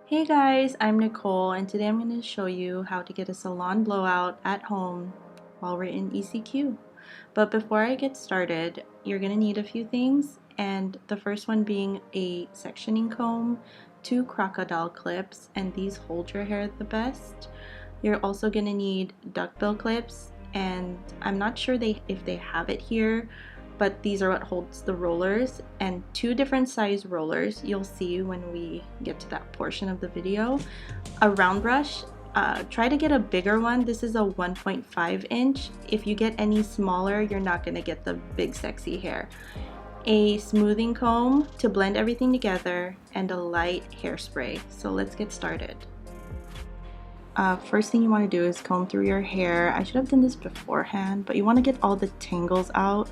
Hey guys, I'm Nicole and today I'm going to show you how to get a salon blowout at home while we're in ECQ. But before I get started, you're going to need a few things, and the first one being a sectioning comb, 2 crocodile clips, and these hold your hair the best. You're also going to need duckbill clips, and I'm not sure if they have it here, but these are what holds the rollers, and 2 different size rollers you'll see when we get to that portion of the video. A round brush, try to get a bigger one. This is a 1.5 inch. If you get any smaller, you're not going to get the big sexy hair. A smoothing comb to blend everything together, and a light hairspray. So let's get started. First thing you want to do is comb through your hair. I should have done this beforehand, but you want to get all the tangles out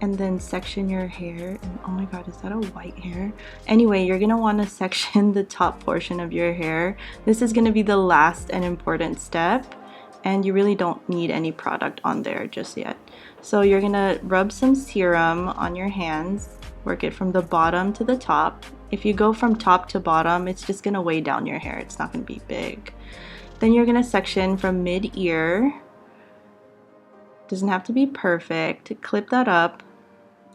and then section your hair. And oh my god, is that a white hair? Anyway, you're gonna want to section the top portion of your hair. This is gonna be the last and important step, and you really don't need any product on there just yet. So you're gonna rub some serum on your hands, work it from the bottom to the top. If you go from top to bottom, it's just gonna weigh down your hair. It's not gonna be big. Then you're gonna section from mid-ear. Doesn't have to be perfect. Clip that up,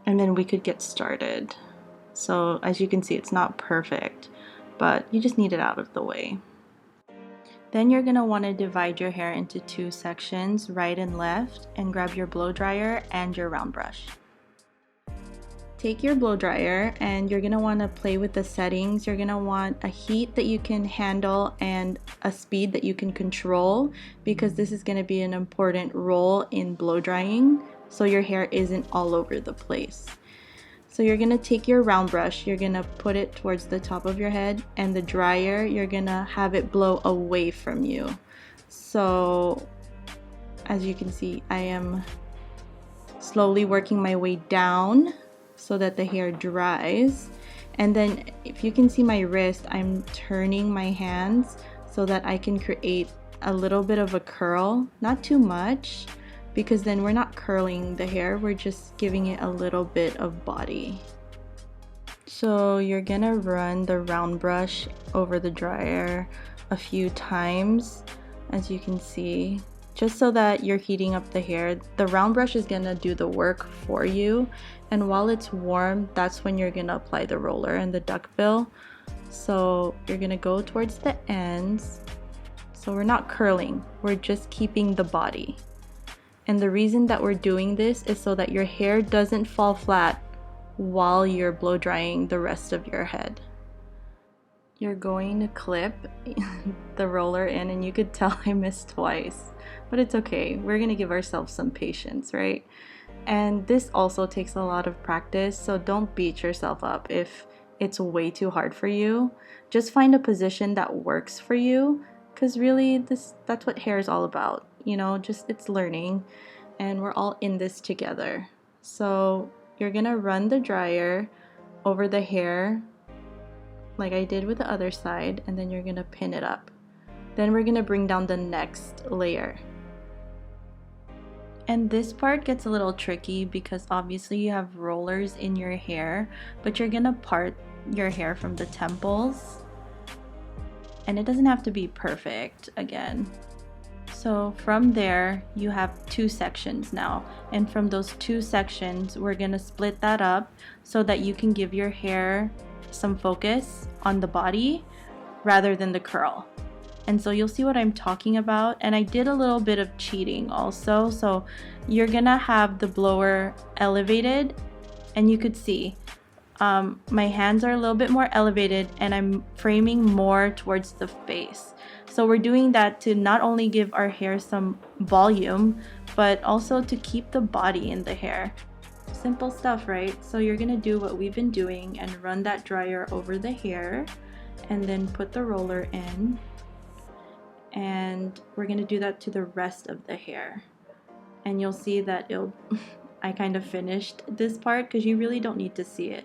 and then we could get started. So as you can see, it's not perfect, but you just need it out of the way. Then you're gonna want to divide your hair into 2 sections, right and left, and grab your blow dryer and your round brush. Take your blow dryer and you're gonna want to play with the settings. You're gonna want a heat that you can handle and a speed that you can control, because this is gonna be an important role in blow drying, so your hair isn't all over the place. So you're gonna take your round brush, you're gonna put it towards the top of your head, and the dryer, you're gonna have it blow away from you. So as you can see, I am slowly working my way down so that the hair dries. And then if you can see my wrist, I'm turning my hands so that I can create a little bit of a curl, not too much, because then we're not curling the hair, we're just giving it a little bit of body. So you're gonna run the round brush over the dryer a few times, as you can see, just so that you're heating up the hair. The round brush is gonna do the work for you, and while it's warm, that's when you're gonna apply the roller and the duckbill. So you're gonna go towards the ends. So we're not curling, we're just keeping the body. And the reason that we're doing this is so that your hair doesn't fall flat while you're blow drying the rest of your head. You're going to clip the roller in, and you could tell I missed twice, but it's okay. We're gonna give ourselves some patience, right? And this also takes a lot of practice, so don't beat yourself up if it's way too hard for you. Just find a position that works for you, because really that's what hair is all about. You know, just it's learning, and we're all in this together. So you're gonna run the dryer over the hair like I did with the other side, and then you're gonna pin it up. Then we're gonna bring down the next layer. And this part gets a little tricky because obviously you have rollers in your hair, but you're gonna part your hair from the temples, and it doesn't have to be perfect again. So from there, you have 2 sections now, and from those 2 sections, we're gonna split that up so that you can give your hair some focus on the body rather than the curl. And so you'll see what I'm talking about. And I did a little bit of cheating also. So you're gonna have the blower elevated, and you could see my hands are a little bit more elevated, and I'm framing more towards the face. So we're doing that to not only give our hair some volume, but also to keep the body in the hair. Simple stuff, right? So you're gonna do what we've been doing and run that dryer over the hair, and then put the roller in. And we're gonna do that to the rest of the hair. And you'll see that I kind of finished this part because you really don't need to see it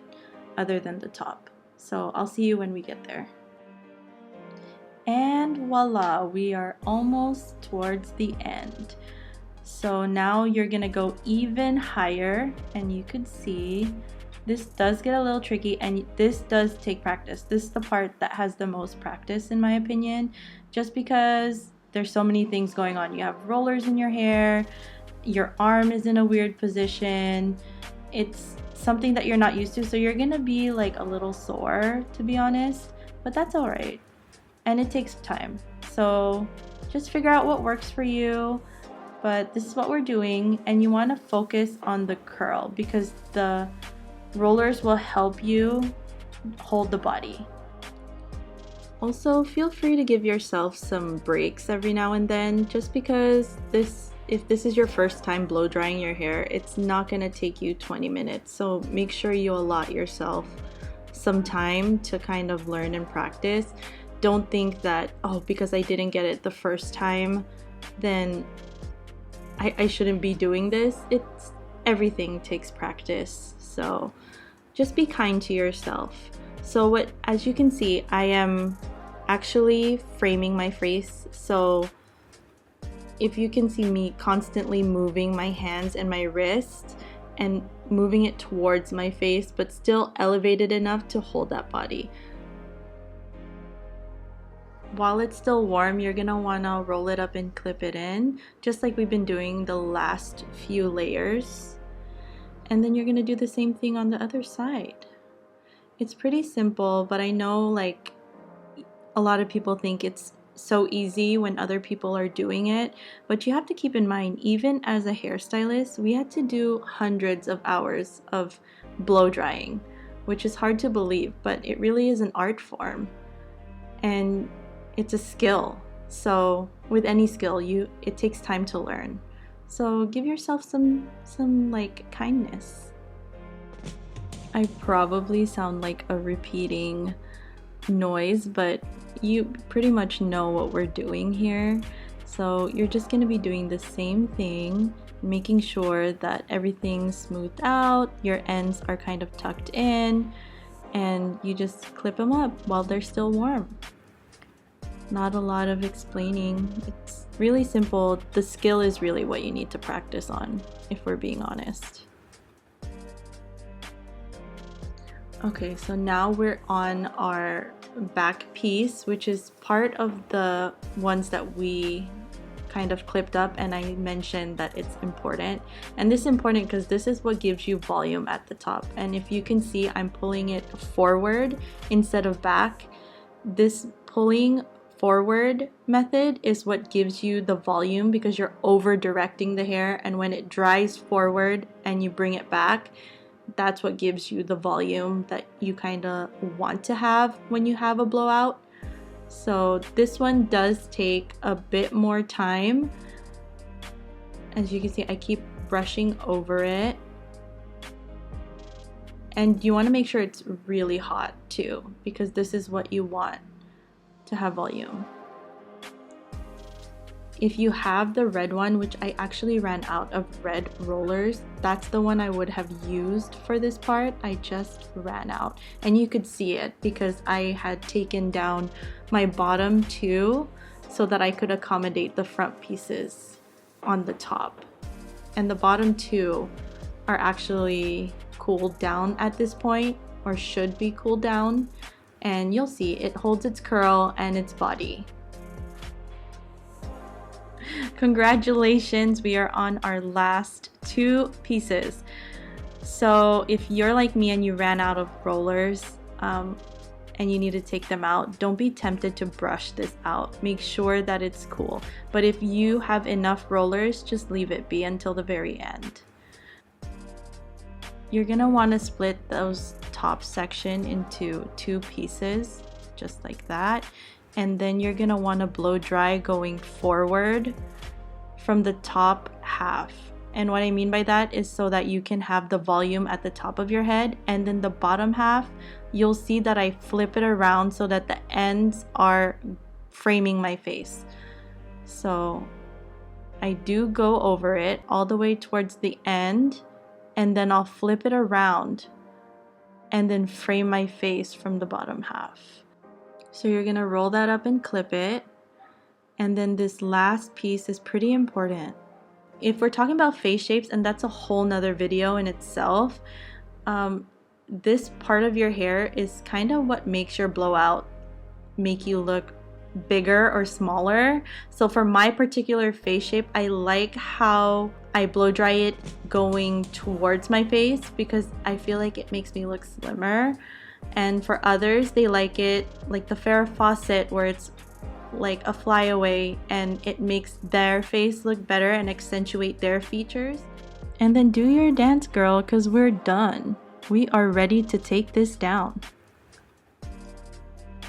other than the top. So I'll see you when we get there. And voila, we are almost towards the end. So now you're gonna go even higher, and you could see This does get a little tricky, and this does take practice. This is the part that has the most practice in my opinion, just because there's so many things going on. You have rollers in your hair, your arm is in a weird position. It's something that you're not used to, so you're gonna be like a little sore, to be honest, but that's all right. And it takes time. So just figure out what works for you. But this is what we're doing, and you want to focus on the curl because the rollers will help you hold the body. Also, feel free to give yourself some breaks every now and then, just because if this is your first time blow drying your hair, it's not going to take you 20 minutes. So make sure you allot yourself some time to kind of learn and practice. Don't think that, oh, because I didn't get it the first time, then I shouldn't be doing this. Everything takes practice. So just be kind to yourself. So as you can see, I am actually framing my face. So if you can see me constantly moving my hands and my wrist and moving it towards my face, but still elevated enough to hold that body. While it's still warm, you're gonna wanna roll it up and clip it in, just like we've been doing the last few layers. And then you're gonna do the same thing on the other side. It's pretty simple, but I know like a lot of people think it's so easy when other people are doing it, but you have to keep in mind, even as a hairstylist, we had to do hundreds of hours of blow drying, which is hard to believe, but it really is an art form and it's a skill. So with any skill, it takes time to learn. So give yourself some like kindness. I probably sound like a repeating noise, but you pretty much know what we're doing here. So you're just going to be doing the same thing, making sure that everything's smoothed out, your ends are kind of tucked in, and you just clip them up while they're still warm. Not a lot of explaining. It's really simple. The skill is really what you need to practice on, if we're being honest. Okay, so now we're on our back piece, which is part of the ones that we kind of clipped up, and I mentioned that it's important. And this is important because this is what gives you volume at the top. And if you can see, I'm pulling it forward instead of back. This pulling forward method is what gives you the volume because you're over directing the hair, and when it dries forward and you bring it back, that's what gives you the volume that you kind of want to have when you have a blowout. So this one does take a bit more time. As you can see, I keep brushing over it. And you want to make sure it's really hot too, because this is what you want to have volume. If you have the red one, which I actually ran out of red rollers, that's the one I would have used for this part. I just ran out, and you could see it because I had taken down my bottom too so that I could accommodate the front pieces on the top. And the bottom two are actually cooled down at this point, or should be cooled down, and you'll see it holds its curl and its body. Congratulations, we are on our last two pieces. So if you're like me and you ran out of rollers and you need to take them out, don't be tempted to brush this out. Make sure that it's cool. But if you have enough rollers, just leave it be until the very end. You're gonna want to split those top section into two pieces, just like that. And then you're gonna want to blow dry going forward from the top half. And what I mean by that is so that you can have the volume at the top of your head, and then the bottom half, you'll see that I flip it around so that the ends are framing my face. So I do go over it all the way towards the end, and then I'll flip it around and then frame my face from the bottom half. So you're gonna roll that up and clip it. And then this last piece is pretty important. If we're talking about face shapes, and that's a whole nother video in itself, this part of your hair is kind of what makes your blowout make you look bigger or smaller. So for my particular face shape, I like how I blow dry it going towards my face because I feel like it makes me look slimmer. And for others, they like it like the Farrah Fawcett, where it's like a flyaway and it makes their face look better and accentuate their features. And then do your dance, girl, because we're done. We are ready to take this down.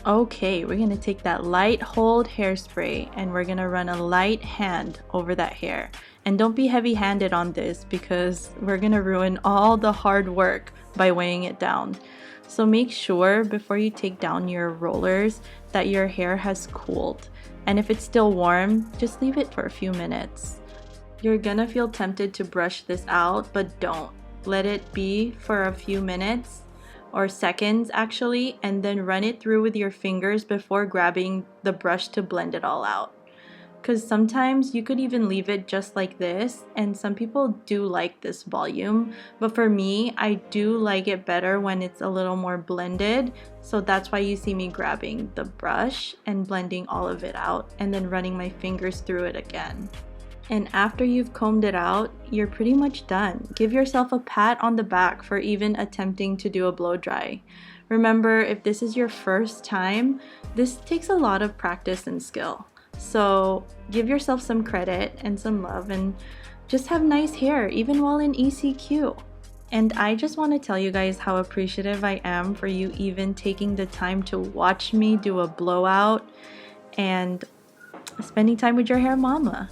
Okay, we're gonna take that light hold hairspray and we're gonna run a light hand over that hair. And don't be heavy-handed on this because we're gonna ruin all the hard work by weighing it down. So make sure before you take down your rollers that your hair has cooled. And if it's still warm, just leave it for a few minutes. You're gonna feel tempted to brush this out, but don't. Let it be for a few minutes or seconds actually, and then run it through with your fingers before grabbing the brush to blend it all out. Because sometimes you could even leave it just like this, and some people do like this volume, but for me, I do like it better when it's a little more blended. So that's why you see me grabbing the brush and blending all of it out and then running my fingers through it again. And after you've combed it out, you're pretty much done. Give yourself a pat on the back for even attempting to do a blow dry. Remember, if this is your first time, this takes a lot of practice and skill. So give yourself some credit and some love and just have nice hair even while in ECQ. And I just want to tell you guys how appreciative I am for you even taking the time to watch me do a blowout and spending time with your hair mama.